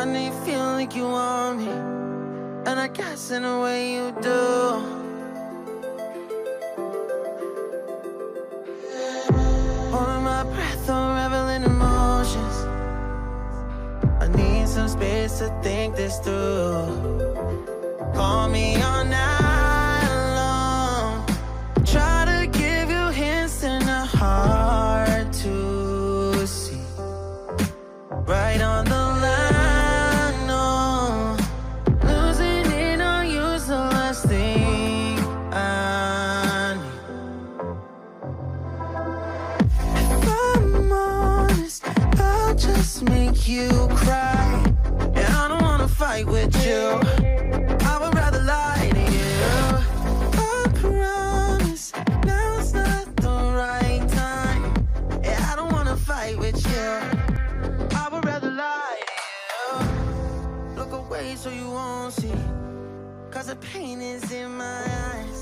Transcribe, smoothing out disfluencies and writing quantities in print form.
I know you feel like you want me, and I guess in a way you do. Holding my breath, unraveling emotions. I need some space to think this through. Call me all night long. Try to give you hints and a hard to see. Right on the line, no. Losing it on you's the last thing I need. If I'm honest, I'll just make you cry. And I don't wanna fight with you. I would rather lie to you. I promise now's not the right time. Yeah, I don't wanna fight with you. I would rather lie to you. Look away so you won't see, 'cause the pain is in my eyes.